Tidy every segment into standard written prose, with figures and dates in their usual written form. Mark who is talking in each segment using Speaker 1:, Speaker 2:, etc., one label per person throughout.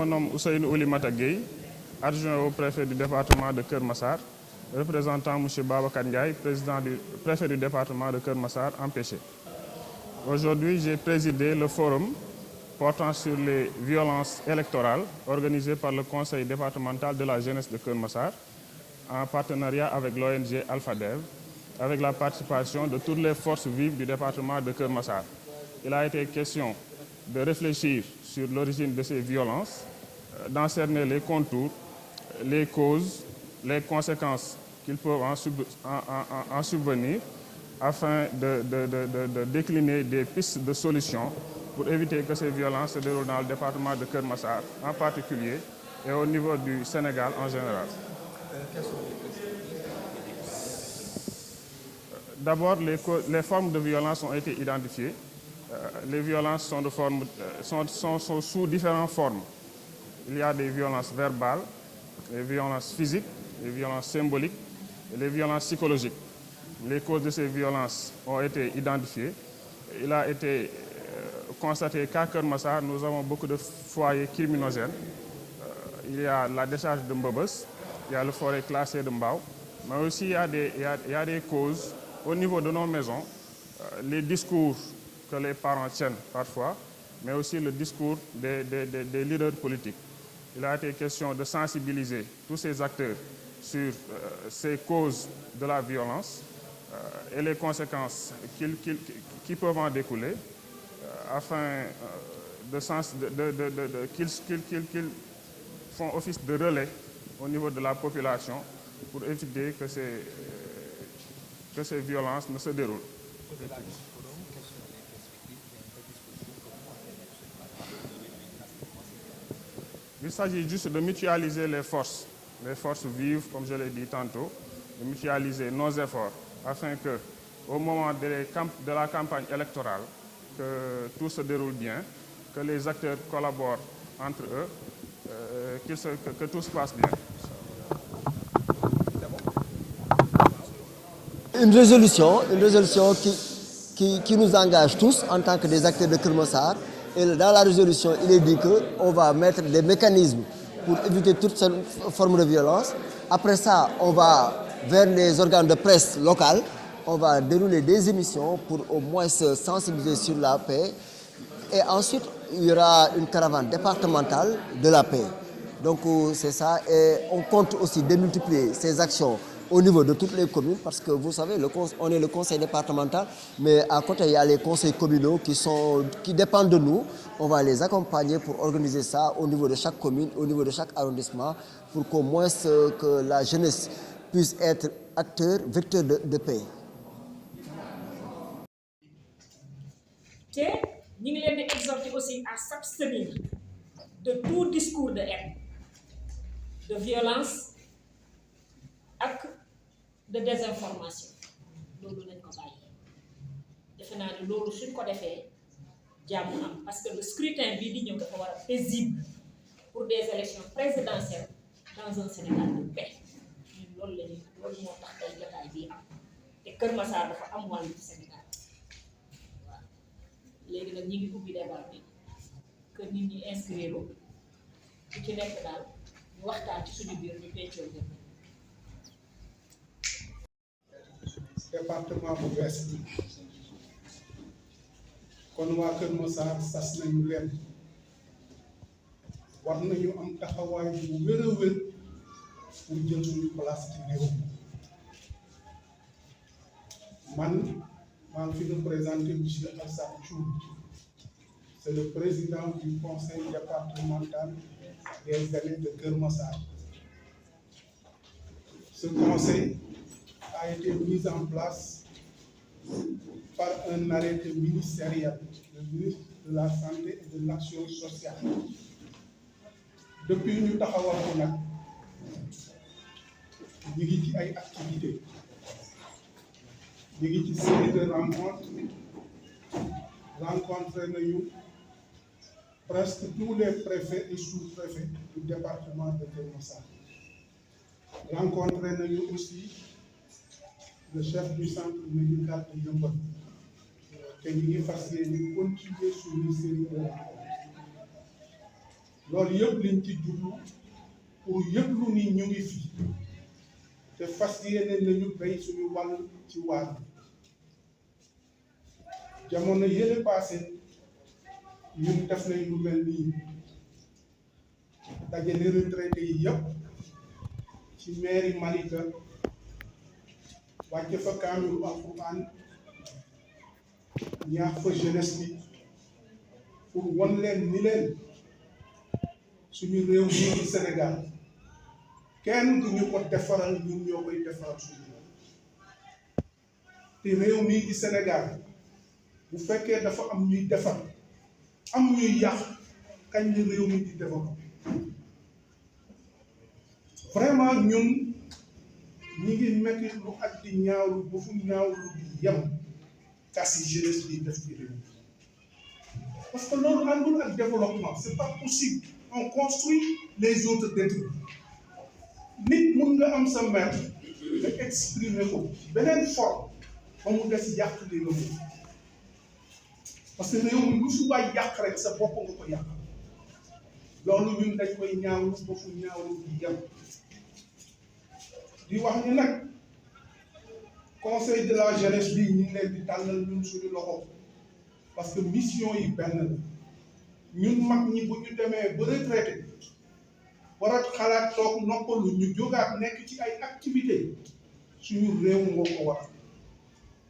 Speaker 1: me nomme Ousseynou Oulimata Gueye, adjoint au préfet du département de Keur Massar, représentant M. Babacar Ndiaye, préfet du département de Keur Massar, empêché. Aujourd'hui, j'ai présidé le forum portant sur les violences électorales organisé par le Conseil départemental de la jeunesse de Keur Massar en partenariat avec l'ONG Alphadev, avec la participation de toutes les forces vives du département de Keur Massar. Il a été question de réfléchir sur l'origine de ces violences, d'en cerner les contours, les causes, les conséquences qu'ils peuvent en subvenir, afin de décliner des pistes de solutions pour éviter que ces violences se déroulent dans le département de Keur Massar en particulier et au niveau du Sénégal en général. D'abord, les formes de violence ont été identifiées. Les violences sont sous différentes formes. Il y a des violences verbales, les violences physiques, les violences symboliques et les violences psychologiques. Les causes de ces violences ont été identifiées. Il a été constaté qu'à Keur Massar, nous avons beaucoup de foyers criminogènes. Il y a la décharge de Mbobes, il y a le forêt classé de Mbao, mais aussi il y a des causes au niveau de nos maisons, les discours que les parents tiennent parfois, mais aussi le discours des leaders politiques. Il a été question de sensibiliser tous ces acteurs sur ces causes de la violence et les conséquences qui peuvent en découler, afin qu'ils font office de relais au niveau de la population pour éviter que ces violences ne se déroulent. Il s'agit juste de mutualiser les forces vives, comme je l'ai dit tantôt, de mutualiser nos efforts afin que, au moment de la campagne électorale, que tout se déroule bien, que les acteurs collaborent entre eux, que tout se passe bien.
Speaker 2: Une résolution qui nous engage tous en tant que des acteurs de Keur Massar. Et dans la résolution, il est dit qu'on va mettre des mécanismes pour éviter toute forme de violence. Après ça, on va vers les organes de presse locales. On va dérouler des émissions pour au moins se sensibiliser sur la paix. Et ensuite, il y aura une caravane départementale de la paix. Donc c'est ça. Et on compte aussi démultiplier ces actions au niveau de toutes les communes, parce que vous savez, on est le conseil départemental, mais à côté, il y a les conseils communaux qui dépendent de nous. On va les accompagner pour organiser ça au niveau de chaque commune, au niveau de chaque arrondissement, pour qu'au moins que la jeunesse puisse être acteur, vecteur de paix.
Speaker 3: Nous les exhorter aussi à s'abstenir de tout discours de haine, de violence et de désinformation. Loolu lañ ko bàyyi defe naa ne loolu suñ ko defee jàmm am parce que le scrutin bii di ñëw dafa war a paisible pour des élections présidentielles dans un Sénégal de paix. Loolu moo tax tey jotaay bii am te Keur Massar dafa am wàllu ci Sénégal waaw léegi nag ñi ngi ubbi débat bi que nit ñi inscrire lu ci nekk daal ñu waxtaan ci suñu biir ñu peccoo jëm.
Speaker 4: département bu bees bi kon waa Keur Massar sas nañu leen war nañu am taxawaay bu wér a wér pour jël suñu place ci réew man maa ngi fi représenté monsieur Alassane Thioub, c'est le président du conseil départemental des aînés de Keur Massar. Ce conseil a été mis en place par un arrêté ministériel, le ministre de la Santé et de l'Action sociale. Depuis ñu taxawal ko nag ñu ngi ci ay activités ñu ngi ci série de rencontré nañu presque tous les préfets et sous-préfets du département de Keur Massar. Rencontré nañu aussi le chef du centre médical de Yeumbeul te ñu ngi fas yéene continuer suñu série de rencontres loolu yëpp liñ ci jublu pour yëpp lu ni ñu ngi fi te fas yéene nañu béy suñu wàll ci waar bi jamono yële passé ñun def nañ lu mel nii dajale retraité yi yëpp ci mairie Malika wàcce fa kaamilu alquran ñaax fa jeunesse bi pour won leen ni leen suñu réew mii di Sénégal kenn du ñu ko defaral ñun ñoo koy defaral suñu te réew mii di Sénégal bu fekkee dafa am ñuy defar am ñuy yàq kañ la réew mi di defar vraiment ñun ñi ngi metti lu ak di ñaawlu ba fu ñaawlu di yem kasi jeunesse bi def ci réew parce que loolu àndul ak développement c'est pas possible on construit les autres détruits nit mun nga am sa maire nga exprimer ko beneen forme ba mu des yàq li nga mun parce que réew mi lu fi waay yàq rek sa bopp nga ko yàq loolu ñun dañ koy ñaawlu ba fu ñaawlu di yem di wax ni nag conseil de la jeunesse bi ñu ngi leen di tàllal ñun suñu loxo parce que mission yi benn la ñun mag ñi bu ñu demee ba retraité war a xalaat toog noppalu ñu jógaat nekk ci ay activité suñu réew moo ko war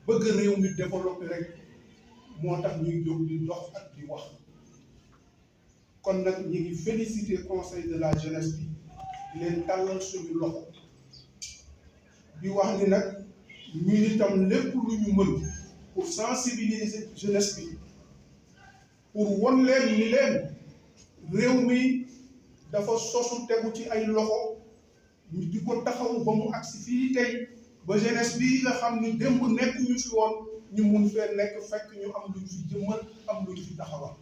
Speaker 4: bëgg réew mi développé rek moo tax ñuy jóg di dox ak di wax kon nag ñu ngi féliciter conseil de la jeunesse bi di leen tàllal suñu loxo di wax ni nag ñun itam lépp lu ñu mën pour sensibiliser jeunesse bi pour won leen ni leen réew mi dafa sosu tegu ci ay loxo ñu di ko taxaw ba mu agsi fii tey ba jeunesse bi nga xam ni démb nekk ñu fi woon ñu mun fee nekk fekk ñu am luñ fi jëmmal am luñ fi taxawal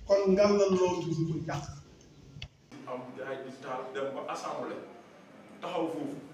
Speaker 4: kon ngàllal loolu duñ ko jàq
Speaker 5: am jaay di taal dem ba assemblée taxaw foofu